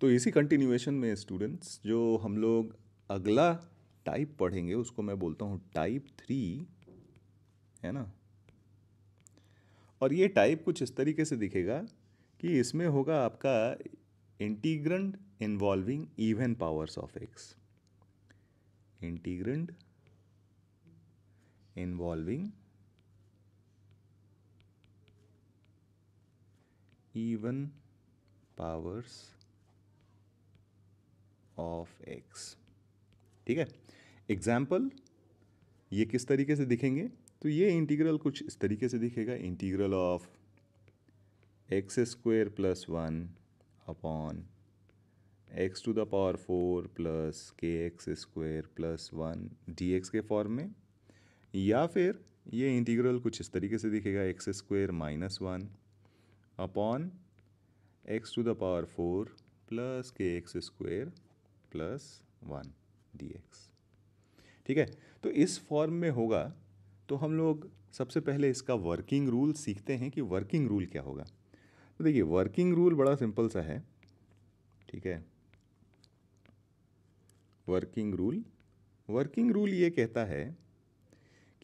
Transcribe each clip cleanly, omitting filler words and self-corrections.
तो इसी कंटिन्यूएशन में स्टूडेंट्स जो हम लोग अगला टाइप पढ़ेंगे उसको मैं बोलता हूँ टाइप 3, है ना। और ये टाइप कुछ इस तरीके से दिखेगा कि इसमें होगा आपका integrand involving even powers of x, integrand involving even powers of x. ठीक है, एग्जाम्पल ये किस तरीके से दिखेंगे, तो ये इंटीग्रल कुछ इस तरीके से दिखेगा, integral of x square plus 1 upon x to the power 4 plus k x square plus 1 d x के फॉर्म में। या फिर ये इंटीग्रल कुछ इस तरीके से दिखेगा, x square minus 1 upon x to the power 4 plus k x square plus 1 d x. ठीक है, तो इस फॉर्म में होगा। तो हम लोग सबसे पहले इसका वर्किंग रूल सीखते हैं कि वर्किंग रूल क्या होगा। तो देखिए, वर्किंग रूल बड़ा सिंपल सा है। ठीक है, वर्किंग रूल ये कहता है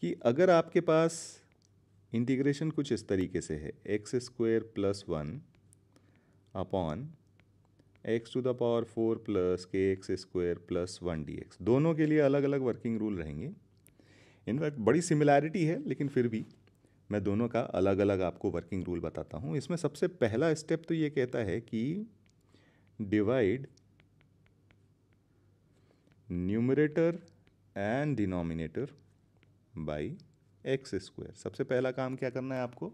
कि अगर आपके पास इंटीग्रेशन कुछ इस तरीके से है, x square plus 1 upon x to the power 4 plus k x square plus 1 d x, दोनों के लिए अलग अलग वर्किंग रूल रहेंगे। इनफैक्ट बड़ी सिमिलैरिटी है, लेकिन फिर भी मैं दोनों का अलग अलग आपको वर्किंग रूल बताता हूँ। इसमें सबसे पहला स्टेप तो ये कहता है कि divide numerator and denominator by x square. सबसे पहला काम क्या करना है आपको,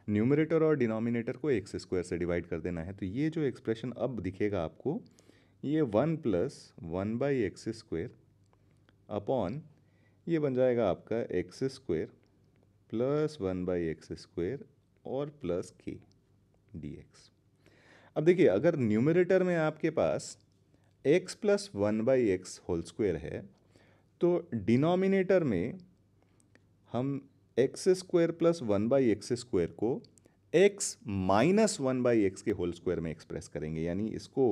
न्यूमरेटर और डिनोमिनेटर को एक्स स्क्वायर से डिवाइड कर देना है। तो ये जो एक्सप्रेशन अब दिखेगा आपको, ये 1 plus 1 by x square upon ये बन जाएगा आपका x square plus 1 by x square और प्लस के डी एक्स। अब देखिए, अगर न्यूमरेटर में आपके पास x plus 1 by x whole square है, तो डिनोमिनेटर में हम x square plus 1 by x square को x माइनस 1 बाई एक्स के होल स्क्वायर में एक्सप्रेस करेंगे। यानी इसको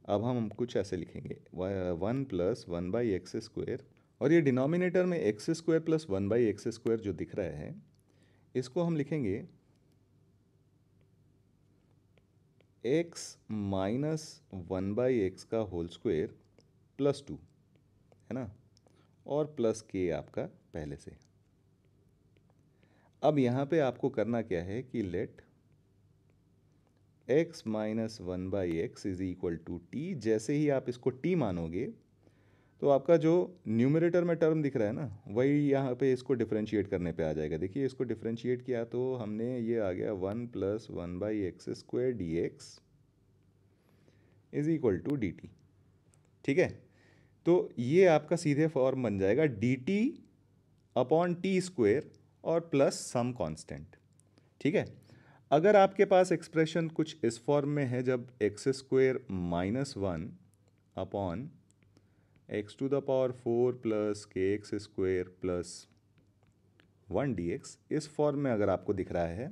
अब हम कुछ ऐसे लिखेंगे, 1 प्लस 1 बाई एक्स स्क्वायर, और ये डिनोमिनेटर में x square plus 1 by x square जो दिख रहा है, इसको हम लिखेंगे x माइनस 1 बाई एक्स का होल स्क्वायर प्लस 2, है ना, और प्लस के आपका पहले से। अब यहाँ पे आपको करना क्या है कि let x minus 1 by x is equal to t. जैसे ही आप इसको t मानोगे, तो आपका जो न्यूमरेटर में टर्म दिख रहा है ना, वही यहाँ पे इसको डिफरेंशिएट करने पे आ जाएगा। देखिए, इसको डिफरेंशिएट किया तो हमने ये आ गया 1 plus 1 by x square d x is equal to d t. ठीक है, तो ये आपका सीधे फॉर्म बन जाएगा d t upon t square और प्लस सम कांस्टेंट। ठीक है, अगर आपके पास एक्सप्रेशन कुछ इस फॉर्म में है, जब x square minus 1 upon x to the power 4 plus k x square plus 1 d x, इस फॉर्म में अगर आपको दिख रहा है,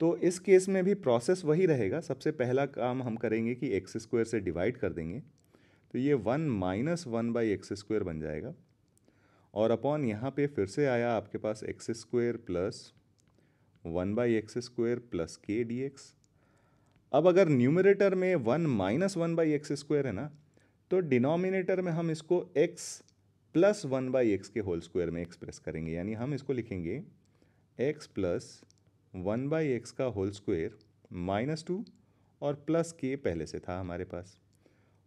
तो इस केस में भी प्रोसेस वही रहेगा। सबसे पहला काम हम करेंगे कि एक्स स्क्वायर से डिवाइड कर देंगे, तो ये 1 माइनस 1 बाई एक्स स्क्वायर बन जाएगा, और अपॉन यहाँ पे फिर से आया आपके पास x square plus 1 by x square plus के डी एक्स। अब अगर न्यूमरेटर में 1 माइनस 1 बाई एक्स स्क्वायर है ना, तो डिनोमिनेटर में हम इसको x प्लस 1 बाई एक्स के होल स्क्वायर में एक्सप्रेस करेंगे। यानी हम इसको लिखेंगे x प्लस 1 बाई एक्स का होल स्क्वायर माइनस 2 और प्लस के पहले से था हमारे पास,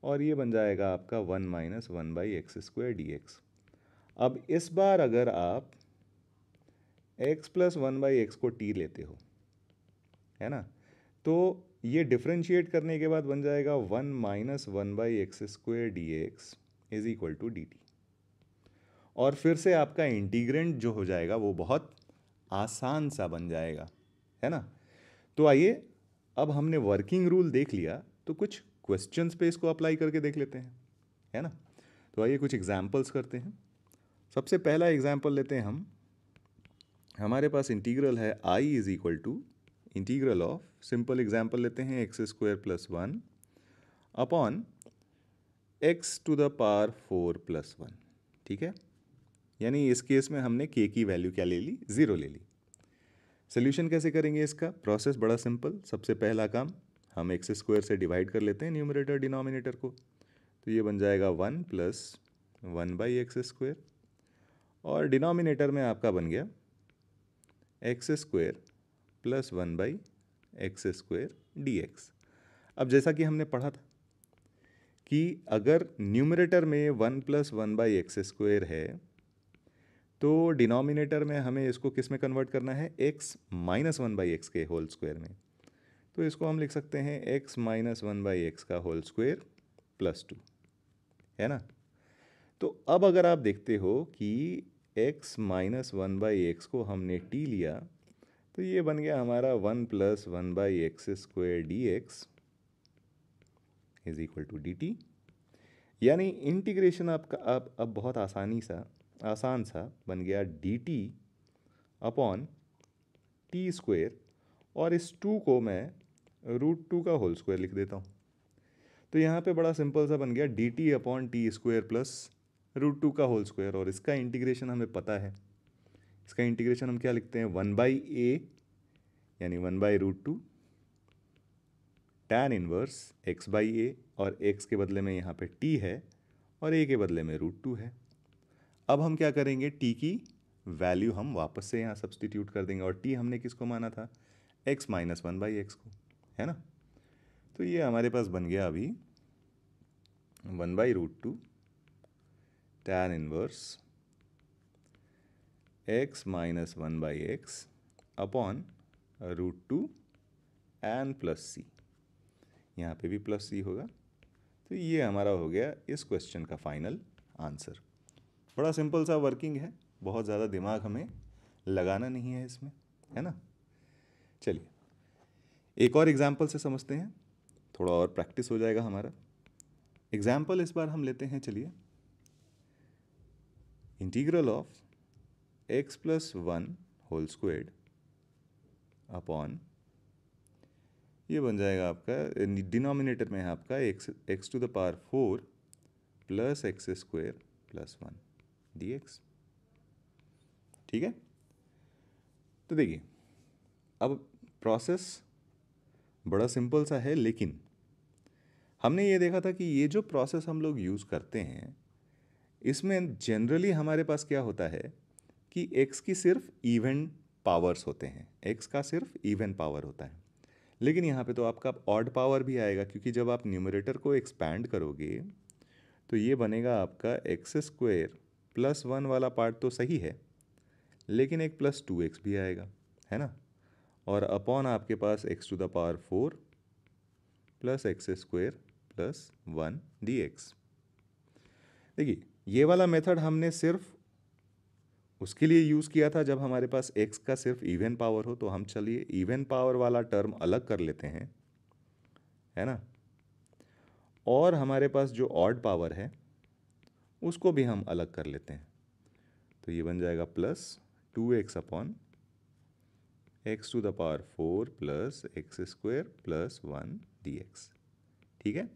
और ये बन जाएगा आपका 1 minus 1 by x square d x. अब इस बार अगर आप x प्लस 1 बाई एक्स को t लेते हो, है ना, तो ये डिफ्रेंशिएट करने के बाद बन जाएगा 1 minus 1 by x square d x is equal to d t. और फिर से आपका इंटीग्रेंट जो हो जाएगा वो बहुत आसान सा बन जाएगा, है ना। तो आइए, अब हमने वर्किंग रूल देख लिया, तो कुछ क्वेश्चंस पे इसको अप्लाई करके देख लेते हैं, है ना। तो आइए कुछ एग्जाम्पल्स करते हैं। सबसे पहला एग्जाम्पल लेते हैं हम। हमारे पास इंटीग्रल है i is equal to integral of, simple example लेते हैं, x square plus 1 upon x to the power 4 plus 1, ठीक है। यानी इस केस में हमने के की वैल्यू क्या ले ली, 0 ले ली। सोल्यूशन कैसे करेंगे इसका, प्रोसेस बड़ा सिंपल। सबसे पहला काम, हम एक्स स्क्वायर से डिवाइड कर लेते हैं न्यूमरेटर डिनोमिनेटर को, तो ये बन जाएगा 1 प्लस 1/x², और डिनोमिनेटर में आपका बन गया x² प्लस 1/x² dx। अब जैसा कि हमने पढ़ा था कि अगर न्यूमरेटर में 1 प्लस 1/x² है तो डिनोमिनेटर में हमें इसको किस में कन्वर्ट करना है, x माइनस 1/x के होल स्क्वायर में। तो इसको हम लिख सकते हैं x माइनस 1/x का होल स्क्वायर प्लस 2, है ना। तो अब अगर आप देखते हो कि x माइनस 1/x को हमने t लिया, तो ये बन गया हमारा 1 plus 1/x² dx is equal to dt। यानी इंटीग्रेशन आपका अब बहुत आसान सा बन गया dt अपॉन t², और इस 2 को मैं √2 का होल स्क्वायर लिख देता हूँ। तो यहाँ पे बड़ा सिंपल सा बन गया dt अपॉन t² प्लस √2 का होल स्क्वायर, और इसका इंटीग्रेशन हमें पता है। इसका इंटीग्रेशन हम क्या लिखते हैं, 1/a यानी 1/√2 tan इनवर्स x/a, और x के बदले में यहाँ पे t है और a के बदले में √2 है। अब हम क्या करेंगे, t की वैल्यू हम वापस से यहाँ सब्सटीट्यूट कर देंगे, और t हमने किसको माना था, x माइनस 1/x को, है ना। तो ये हमारे पास बन गया अभी 1/√2 tan inverse x minus 1/x upon √2 n plus c, यहाँ पे भी प्लस सी होगा। तो ये हमारा हो गया इस क्वेश्चन का फाइनल आंसर। बड़ा सिंपल सा वर्किंग है, बहुत ज़्यादा दिमाग हमें लगाना नहीं है इसमें, है ना। चलिए एक और एग्जाम्पल से समझते हैं, थोड़ा और प्रैक्टिस हो जाएगा हमारा। एग्जाम्पल इस बार हम लेते हैं, चलिए, integral of x plus 1 whole squared upon, ये बन जाएगा आपका, डिनोमिनेटर में है आपका x to the power 4 plus x² plus 1 dx, ठीक है। तो देखिए अब प्रोसेस बड़ा सिंपल सा है, लेकिन हमने ये देखा था कि ये जो प्रोसेस हम लोग यूज़ करते हैं इसमें जनरली हमारे पास क्या होता है कि x की सिर्फ इवन पावर्स होते हैं, x का सिर्फ इवन पावर होता है। लेकिन यहाँ पे तो आपका ऑड पावर भी आएगा, क्योंकि जब आप न्यूमरेटर को एक्सपैंड करोगे तो ये बनेगा आपका x² प्लस 1 वाला पार्ट तो सही है, लेकिन एक प्लस 2x भी आएगा, है ना। और अपॉन आपके पास x to the power 4 plus x² plus 1 dx। देखिए ये वाला मेथड हमने सिर्फ उसके लिए यूज़ किया था जब हमारे पास x का सिर्फ इवन पावर हो। तो हम चलिए इवन पावर वाला टर्म अलग कर लेते हैं, है ना, और हमारे पास जो ऑड पावर है उसको भी हम अलग कर लेते हैं। तो ये बन जाएगा plus 2x upon x to the power 4 plus x² plus 1 dx, ठीक है।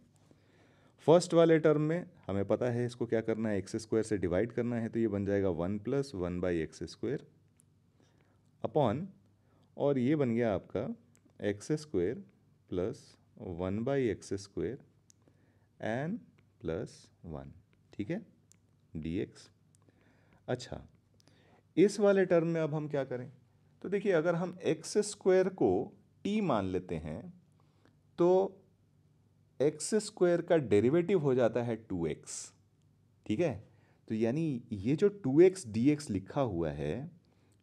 फर्स्ट वाले टर्म में हमें पता है इसको क्या करना है, x² से डिवाइड करना है, तो ये बन जाएगा 1 प्लस 1/x² अपॉन, और ये बन गया आपका x² plus 1/x² N plus 1, ठीक है, dx। अच्छा इस वाले टर्म में अब हम क्या करें, तो देखिए अगर हम x² को t मान लेते हैं तो x² का डेरिवेटिव हो जाता है 2x, ठीक है। तो यानी ये जो 2x dx लिखा हुआ है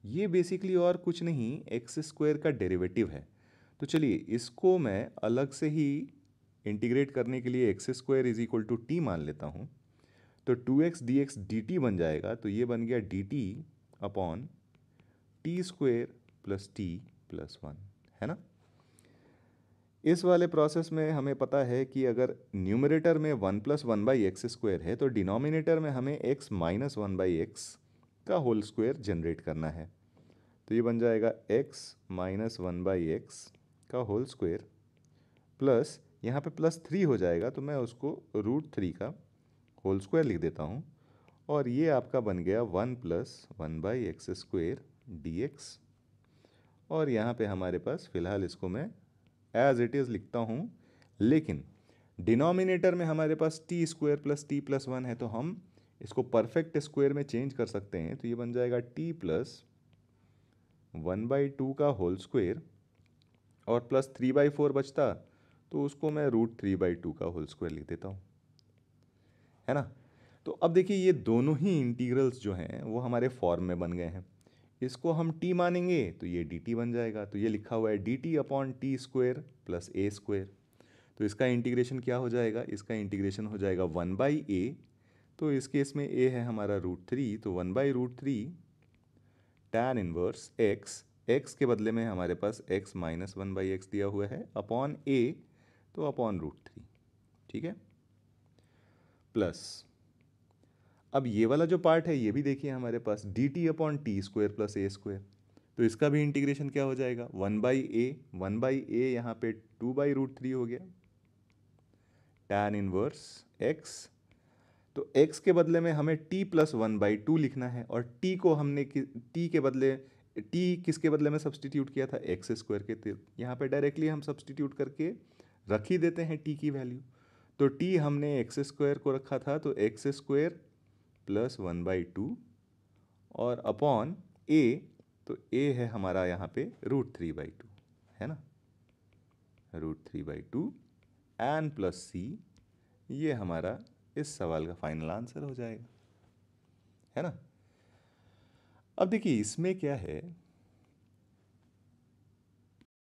ये बेसिकली और कुछ नहीं x² का डेरिवेटिव है। तो चलिए इसको मैं अलग से ही इंटीग्रेट करने के लिए x² is equal to T मान लेता हूँ। तो 2x dx dt बन जाएगा, तो ये बन गया dt upon t² plus t plus 1, है ना। इस वाले प्रोसेस में हमें पता है कि अगर न्यूमरेटर में 1 प्लस 1/x² है तो डिनोमिनेटर में हमें x माइनस 1/x का होल स्क्वायर जनरेट करना है। तो ये बन जाएगा x माइनस 1/x का होल स्क्वायर प्लस यहाँ पे +3 हो जाएगा, तो मैं उसको √3 का होल स्क्वायर लिख देता हूँ, और ये आपका बन गया 1 + 1/x² dx। और यहाँ पे हमारे पास फ़िलहाल इसको मैं एज इट इज़ लिखता हूँ, लेकिन डिनोमिनेटर में हमारे पास t² + t+1 है, तो हम इसको परफेक्ट स्क्वायर में चेंज कर सकते हैं। तो ये बन जाएगा t + 1/2 का होल स्क्वायर, और +3/4 बचता, तो उसको मैं √3/2 का होल स्क्वायर लिख देता हूँ, है ना। तो अब देखिए ये दोनों ही इंटीग्रल्स जो हैं वो हमारे फॉर्म में बन गए हैं। इसको हम t मानेंगे तो ये dt बन जाएगा। तो ये लिखा हुआ है dt/t² + a²। तो इसका इंटीग्रेशन क्या हो जाएगा? इसका इंटीग्रेशन हो जाएगा 1/a। तो इस केस में a है हमारा √3, तो 1/√3 tan इनवर्स x के बदले में हमारे पास x - 1/x दिया हुआ है, अपॉन a, तो अपॉन √3, ठीक है। प्लस अब ये वाला जो पार्ट है ये भी देखिए हमारे पास dt/t² + a²। तो इसका भी इंटीग्रेशन क्या हो जाएगा? 1/a यहाँ पे 2/√3 हो गया, tan इनवर्स x। तो x के बदले में हमें t + 1/2 लिखना है, और t को हमने t के बदले t किसके बदले में सब्सटीट्यूट किया था? x² के। यहाँ पे डायरेक्टली हम सब्सटीट्यूट करके रख ही देते हैं t की वैल्यू। तो t हमने x² को रखा था, तो x² + 1/2 और अपॉन a, तो a है हमारा यहाँ पे √3/2, है ना, √3/2 एन प्लस c। ये हमारा इस सवाल का फाइनल आंसर हो जाएगा, है ना। अब देखिए इसमें क्या है